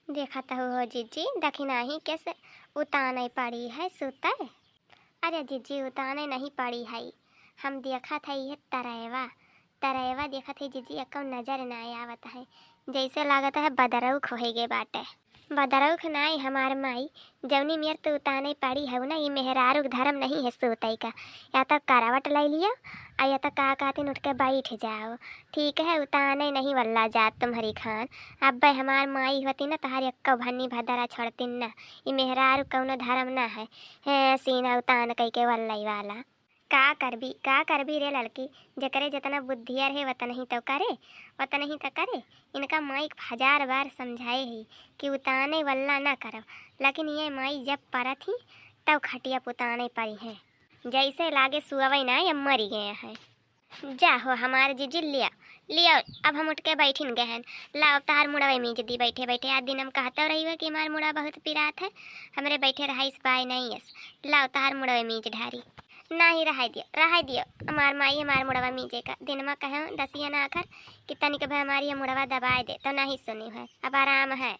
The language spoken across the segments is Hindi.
देखत हो जीजी दखिना ही कैसे उताने पड़ी है सुतल। अरे जीजी उताने नहीं पड़ी है, हम देखत है ये तरैवा तरैवा देखत है जीजी, अक्का नजर ना आवत है, जैसे लागत है बदरौख होएगे बाटे। बदरौख नाई हमार माई जवनी मेर तो उताने पड़ी है ना, ये मेहरारू धर्म नहीं है सोतई का, या तो करावट ले लिया या तो का कहते उठ के बैठ जाओ, ठीक है उताने नहीं वल्ला जात तुम्हारी खान। अब भाई हमार माई होती ना तहारी अक्का भन्नी भदरा छोड़ती ना, ये मेहरारू कौनो धर्म ना है सीना उतान कई के वल्लई वाला। का करबी रे लड़की, जकरे जितना बुद्धिया रहे वतन ही तो करे, वतन ही तो करे। इनका माई 1000 बार समझाए ही कि उताने वल्ला ना करो, लेकिन ये माई जब परत ही तब खटिया पुताने पड़ी हैं, जैसे लागे सुअवई ना या मरी गए हैं। जाहो हमारे जीजी लिया लिया, अब हम उठ के बैठिन गए हैं। लाओ तार मुड़ावे मीज दी बैठे बैठे, आज दिन हम कहते रही हो कि हमार मुड़ा बहुत पिरात है, हमरे बैठे रहा इस पाए नहीं है। लाओ तार मुड़ावे मीज ढारी नहीं रहा दियो हमार माई हमार मुड़वा मीजे का दिन में कहे दसिया ना आखर कि तनिक भाई हमारी मुड़वा दबाए दे तो नहीं सुनी है, अब आराम है।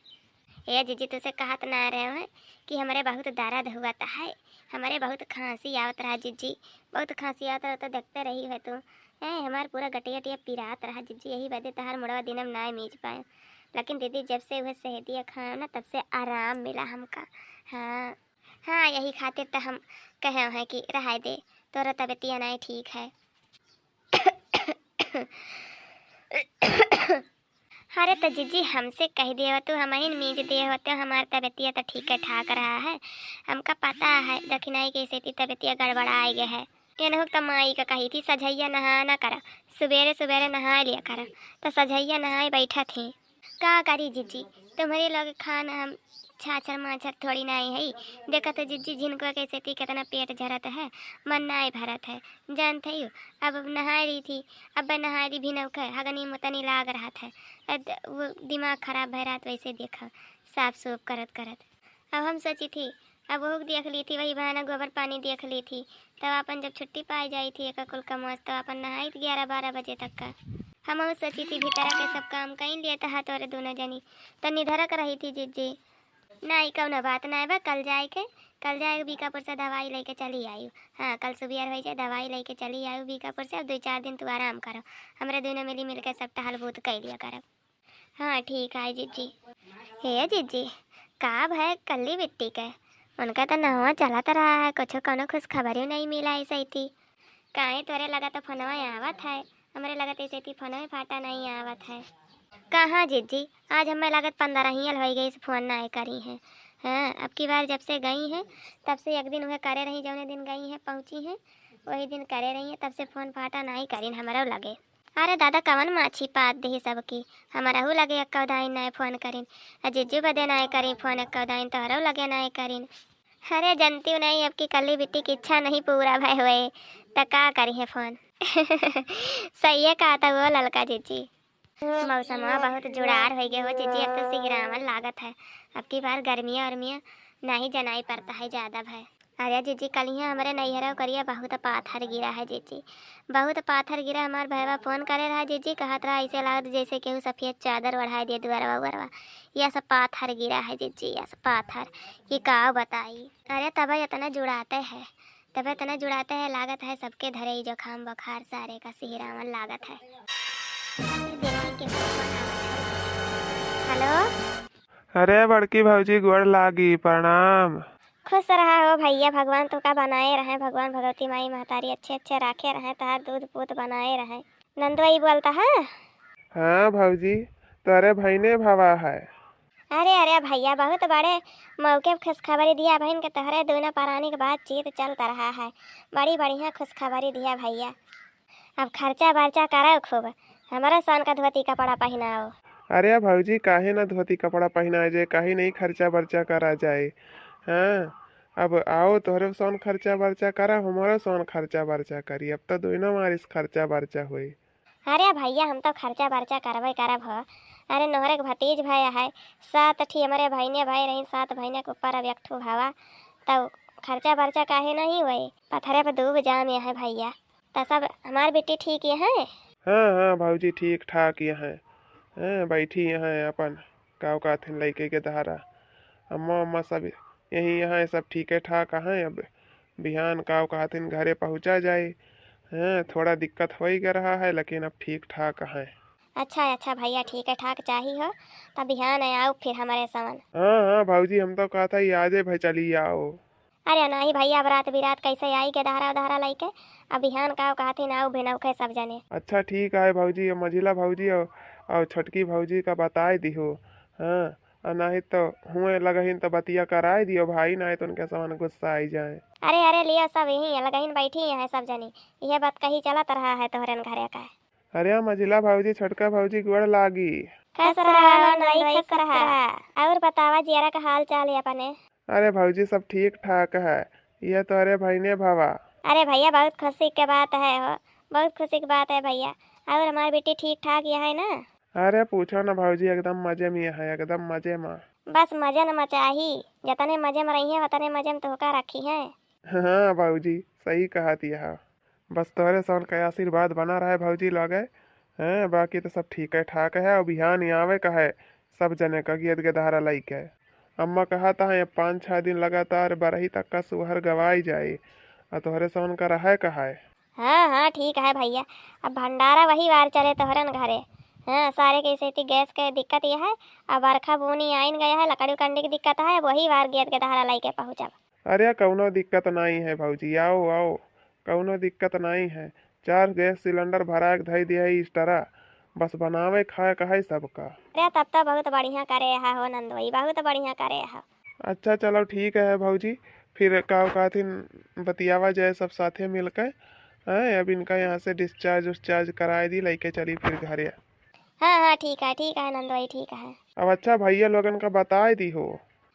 ये जीजी तुझसे कहत ना रहे हैं कि हमारे बहुत दर्द हुआ है, हमारे बहुत खांसी आवत रहा जीजी, बहुत खांसी आवत रहा तो देखते रही है तू है, हमार पूरा गटिया टिया पिरात रहा जीजी, यही वजह तहार मुड़वा दिन हम ना मीज पाए। लेकिन दीदी जब से वह सेहतिया खाया ना तब से आराम मिला हमका। हाँ हाँ, यही खातिर तो हम कहे हैं कि रहा दे, तोरा तबीयतिया नहीं ठीक है। अरे तो जीजी हमसे कह दिए तो हम ही मीज दिए होते, हमारा तबीयतिया तो ठीक है ठाक रहा है, हमका पता है दखिनाई कैसे थी तबीयतिया गड़बड़ा आई गए है। तेनहु तो माई का कही थी सझैया नहा ना करा, सवेरे सवेरे नहा लिया करा, तो सझैया नहाए बैठा थी। का करी जीजी, तुम्हारे लोग खाना हम छाछर माछर थोड़ी नहीं है, देखा तो जीजी जिनको कैसे थी कितना पेट झरत है, मन नहीं भरत है, जानते हो। अब नहा रही थी, अब नहा रही भी नौका हगनी मुतनी लाग रहा था, वो दिमाग खराब भय रहा, वैसे देखा साफ सूफ करत करत। अब हम सोची थी अब वो देख ली थी, वही बहाना गोबर पानी देख ली थी, तब अपन जब छुट्टी पाई जाई थी एक कुल का मौज, तो अपन नहाई 11-12 बजे तक का। हम सोची थी भीतर के सब काम कहीं लिए था तोरे दोनों जनी, तो निधरक रही थी जीजी। नहीं कौनो बात नहीं बा, कल जाए बीकापुर से दवाई लेके चली आई। हाँ कल सुबह हो जाए दवाई लेके चली आई बीकापुर से, अब 2-4 दिन तू आराम करो, हमारे दोनों मिल के सब टहल बूत कर लिया करो। हाँ ठीक है जीजी। हे जीजी का है कल्ली बिट्टी के, उनका तो नवा चलत रहा है, कुछ कोनो खुश खबरी नहीं मिला ऐसे थी। काहे तोरे लगा तो फोनवा आवत है, हमारे लगत ऐसे थी फोनवा फाटा नहीं आवत है। कहाँ जीजी, आज हमें लागत 15 ही हो गई से फोन ना करी है। हाँ अब की बार जब से गई हैं तब से एक दिन वह करे रही, जौने दिन गई हैं पहुँची हैं वही दिन करे रही हैं, तब से फ़ोन फाटा नहीं करीन हमारा लगे। अरे दादा कवन माछी पात दी सबकी, हमारा हु लगे अक्का दाइन नहीं फ़ोन करीन, जीजू बदे नहीं करी फ़ोन अक्का दाइन तोहरो लगे नहीं करीन। अरे जनती हूँ नहीं अब की कल्ली बिट्टी की इच्छा नहीं पूरा भय हुए तो का करी है फ़ोन। सही है कहा था वो ललका जीजी, मौसम बहुत जुड़ार हो गए हो जीजी, अब तो सिगरावन लागत है, अब की बार गर्मियाँ उर्मियाँ नहीं जनाई पड़ता है ज़्यादा भय। अरे जीजी कल ही हमारे नैहरा करिया बहुत पाथर गिरा है जीजी, बहुत पाथर गिरा, हमार भैया फ़ोन करे रहा जीजी, कहत रहा ऐसे लागत जैसे केहू सफ़ेद चादर ओढ़ाए दिए दुआरवा उअरवा, यह सब पाथर गिरा है जीजी, यह सब पाथर कि का बताई। अरे तब इतना जुड़ाते हैं, तब इतना जुड़ाते हैं, लागत है सबके धरे जुकाम बुखार सारे का सिहरावन लागत है। हेलो अरे बड़की भौजी गोड़ लागी, प्रणाम। खुश रहा हो भैया, भगवान तो का बनाए रहे, भगवान भगवती माई महतारी अच्छे अच्छे राखे रहे, तहार दूध पूत बनाए रहे। नंदवाई बोलता है। हाँ भौजी तोरे भैने भवा है। अरे अरे भैया बहुत बड़े मौके खुशखबरी दिया बहन के, तोहरे दोनों प्राणी के बातचीत चलता रहा है, बड़ी बढ़िया खुशखबरी दिया भैया। अब खर्चा बर्चा करो खूब, हमारा सन का धोती कपड़ा पहनाओ। अरे भौजी काहे ना धोती कपड़ा पहना जाए, काहे नहीं खर्चा बर्चा करा जाए। हाँ अब आओ तोहरे सोन खर्चा बर्चा करा, हमारा सोन खर्चा बर्चा करी, अब तो दोनों मारिस खर्चा बर्चा हुई। अरे भैया हम तो खर्चा बर्चा करबे करब हो, अरे नोहरे के भतीज भैया है, 7 ठी हमारे भाईने भाई रही, 7 भाईने के ऊपर अब एक ठू भावा, तब खर्चा बर्चा काहे नहीं हुए, पथरे पर डूब जाम है भैया। तो सब हमार बेटी ठीक है। हाँ हाँ भौजी ठीक ठाक यहाँ हाँ बैठी यहाँ अपन। का कहथिन लइके के धारा। अम्मा अम्मा सब यहीं यहाँ सब ठीके ठाक हैं। अब बिहान का कहथिन घरे पहुँचा जाए। हैं थोड़ा दिक्कत हो ही रहा है लेकिन अब ठीक ठाक है। अच्छा अच्छा भैया, ठीक है ठाक चाहिए हो तब बिहान आओ फिर हमारे सामान। हाँ हाँ भाऊजी, हम तो कहा था ही आजे भाई चली आओ। अरे नहीं भैया, अब रात बिरात कैसे आई के दहरा उधरा लैके। अब बिहान का कहथिन आओ भिनौखे सब जने। अच्छा ठीक है भाऊजी, मझिला भाऊजी और छोटकी भाऊजी का बताए दिहो। हाँ और नहीं तो हुए लगहिन तो बतिया कराए दियो भाई, नहीं तो उनके सामान गुस्सा आई जाए। अरे अरे लियो सब यहीं लगइन बैठी है सब जनी। यह बात कही चलत रहा है तोहरन घरे का। अरे मझिला भाऊजी छोटका भाऊजी गोड़ लागी। खस रहा नहीं खस रहा। और बतावा जियारा का हाल चाल है अपने। अरे भाऊजी सब ठीक ठाक है। ये तो अरे भाई ने भावा। अरे भैया बहुत खुशी की बात है हो, बहुत खुशी की बात है भैया। और हमारी बेटी ठीक ठाक यहाँ है ना। अरे पूछो ना भाऊजी, एकदम मजे में है, एकदम मजे में। बस मजे न मचाही, जतने मजे में रही है उतने मजे में तोहका रखी है। हाँ भाऊजी सही कहा दिया। बस तोहरे सौन का आशीर्वाद बना रहा है भाऊजी लगे। हैं बाकी तो सब ठीक है ठाक है। और बिहान ही आवे का है सब जने का गेद के धारा लाई के। अम्मा कहा था ये 5-6 दिन लगातार बरही तक का सुहर गवाई जाए। और तोहरे सौन का रहा कहा है। हाँ हाँ ठीक है भैया। अब भंडारा वही बार चले तोहरन घरे। हाँ सारे के से गैस के दिक्कत यह है। अब बरखा बुनी आइन गया है, लकड़ी उकड़ी की दिक्कत है, वही बार गेद के दहारा लाई के पहुँचब। अरे कौनो दिक्कत नहीं है भाऊजी, आओ आओ, कौनो दिक्कत नहीं है। 4 गैस सिलेंडर भरा के धई दिया है इस तरह। बस बनावे खाए कहा सबका। अरे तब तो बहुत बढ़िया करे हो नंदोई, बहुत बढ़िया करे हो। अच्छा चलो ठीक है भाऊजी, फिर का कहथिन बतियावा जाए सब साथे मिलकर। हैं अब इनका यहाँ से डिस्चार्ज उस्चार्ज कराए दी लेके चली फिर घरे। हाँ हाँ ठीक है नंदोई ठीक है। अब अच्छा भैया लोगन का बताए दी हो।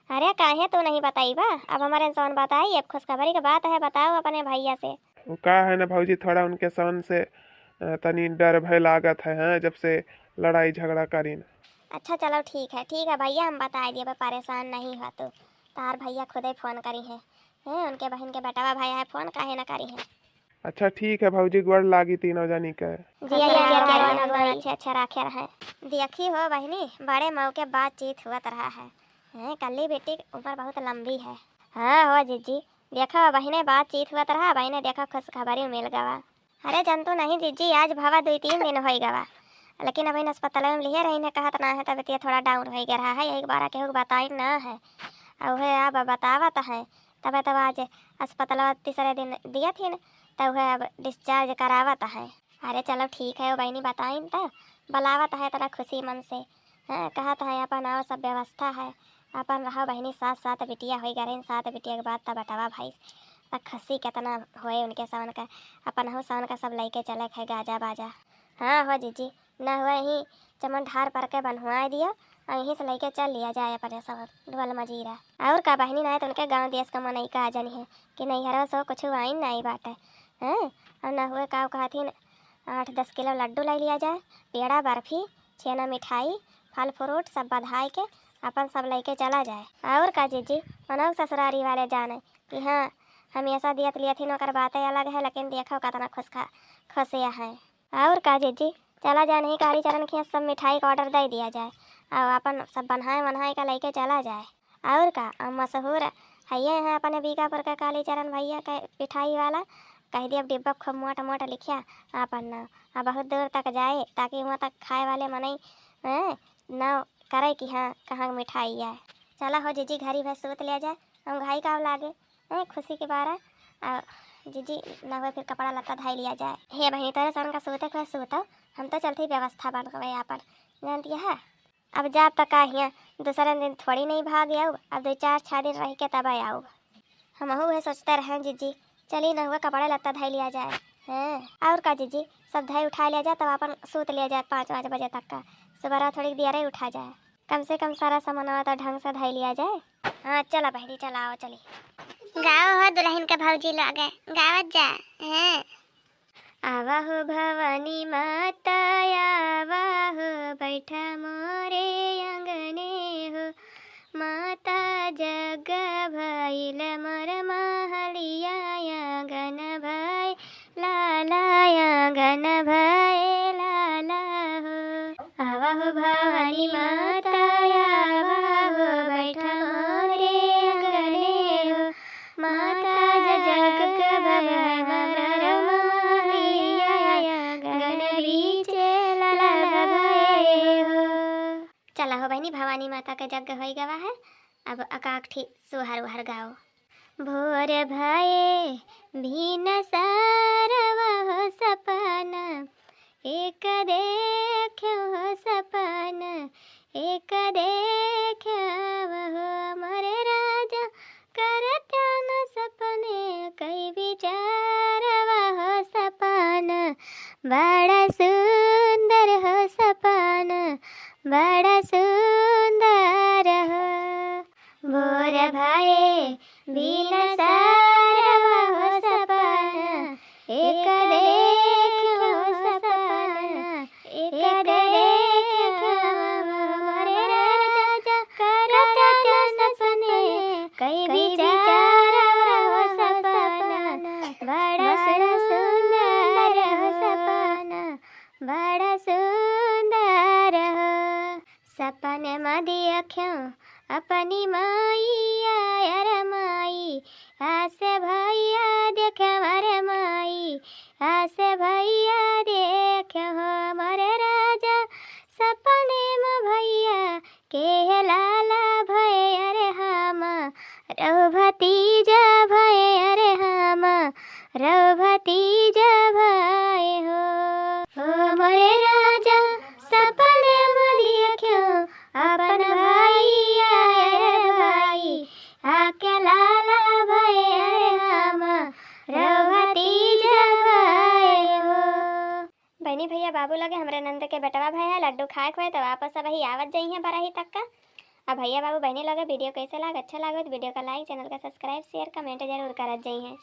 अरे काहे तो नहीं बताई बा, अब हमारे इंसान बताई। अब खुशखबरी की बात है, बताओ अपने भैया से। वो का है ना भाऊजी, थोड़ा उनके सन से तनी डर भय लागत है। हैं जब से लड़ाई झगड़ा करीन। अच्छा चलो ठीक है भैया, हम बता दिए, परेशान नहीं हुआ तो। तार भैया खुद ही फोन करी है। उनके बहन के बेटावा भाई है, फोन काहे ना करी है। अच्छा ठीक है भाऊजी, गोड़ लागी तीनों जानी के। अच्छे अच्छे रखे रहे। देखी हो बहनी, बड़े मऊ के बातचीत हुआ रहा है। कल्ली बेटी की उम्र बहुत लंबी है। हाँ हो जीजी, देखा बहने बातचीत हुआ रहा, बहने देखा खुशखबरी मिल गवा। अरे जंतु नहीं जीजी, आज भावा 2-3 दिन हो गवा। लेकिन अभी अस्पताल में लिए रही ने कहत ना है, तबियत थोड़ा डाउन हो गया रहा है। एक बार केहू बताई ना है और वह अब बतावत है। तब आज अस्पताल तीसरे दिन दिया थी न, तब वह अब डिस्चार्ज करावत है। अरे चलो ठीक है, वो बहनी बताइन तो बुलावत है तरह खुशी मन से। हाँ कहत है अपन और सब व्यवस्था है, अपन रहो बहनी साथ साथ बिटिया हो गए। साथ बिटिया के बाद तब बटावा भाई तब खसी कितना हुए उनके सावन का। अपन हो सावन का सब लेके चले खे गाजा बाजा। हाँ हो जीजी, न हुआ यहीं चमन ढार पर के बनवा दिया और यहीं से लेके चल लिया जाए अपने सब ढोल मजीरा। और का बहनी ना है तो उनके गांव देश का मन का जन है कि नहीं हरो सो कुछ आइन नहीं बाटे। हैं और न हुए का कहथिन 8-10 किलो लड्डू ले लिया जाए, पेड़ा बर्फी छेना मिठाई फल फ्रूट सब बधाई के अपन सब लेके चला जाए। और का जीजी मनोग ससुरारी वाले जाने कि हाँ हमेशा दियत लिए थी नौकर बातें अलग है, लेकिन देखो कितना खुशिया है। और का जीजी चला जाए, नहीं काली चरण की सब मिठाई का ऑर्डर दे दिया जाए और अपन सब बनाए का लेके चला जाए। और का मशहूर है ये है अपने बीकापुर का काली चरण भैया का मिठाई वाला। कह दिया डिब्बा खूब मोटा मोटा लिखिया अपन ना बहुत दूर तक जाए, ताकि वहाँ तक खाए वाले मनई न करे कि हाँ कहाँ मिठाई है। चला हो जीजी घरी भर सूत लिया जाए, हम घाई का लागे खुशी के बारा। और जीजी न हुए फिर कपड़ा लत्ता धाई लिया जाए। हे बहनी तेरे सन का सूते खुद सूतो, हम तो चलते व्यवस्था बन गए यहाँ पर जानती है। अब जाब तक आइए दूसरे दिन थोड़ी नहीं भाग आऊ, अब 2-4-6 दिन रह के तब आऊ। हम है सोचते रहे जीजी चलिए न हुआ कपड़ा लत्ता धाई लिया जाए। और का जीजी सब धाई उठा लिया जाए, तब अपन सूत लिया जाए 5-5 बजे तक का। सुबह थोड़ी देर ही उठा जाए, कम से कम सारा सामान तो ढंग से धाई लिया जाए। हाँ चला बहनी चला आओ चली। गाँव हो दुल्हन के भौजी लगे गावत जा। आवा हो भवानी माता आवा हो बैठा मोरे अंगने हो। माता जग भइल मोर महलिया आंगन भई लाला आंगन भई लाला हो। आवा हो भवानी माता माता के यज्ञ हो गवा है। अब अकाठी सोहर उहर गाओ। भोर भये भीन सारवा हो सपना, एक देख्यो हो सपना, एक देख्यो हो मोरे राजा, करता न सपने कई विचारवा हो सपना, बड़ा सुंदर हो सपना, बड़ा सुंदर हो। भोर भये भीन सारवा हो सपना, एक देख्यो हो सपना, एक देख्यो मोरे राजा, करता न सपने कई विचारवा हो सपना, बड़ा सुंदर हो सपना, बड़ा सुंदर हो। सपने में देखियो अपनी माई आयर माई, आसे भैया देखे हमारे माई, आसे भैया देखे हो हमारे राजा, सपने में भैया के लाला भय अरे हम, रघु भतीजा भय अरे हम, रघु भतीजा भय हो मोरे राजा, सपने में देखियो अपन भाई आयर भाई, आके लाला भय अरे हम, रघु भतीजा भय हो। बहनी भैया बाबू लगे हमरे नंद के बेटवा भय है, लड्डू खाए खोए तो वापस अब वही आवत जाई है बराही तक का। अब भैया बाबू बहनी लगे वीडियो कैसे लाग अच्छा लगे तो वीडियो का लाइक, चैनल का सब्सक्राइब, शेयर, कमेंट जरूर करत जाई है।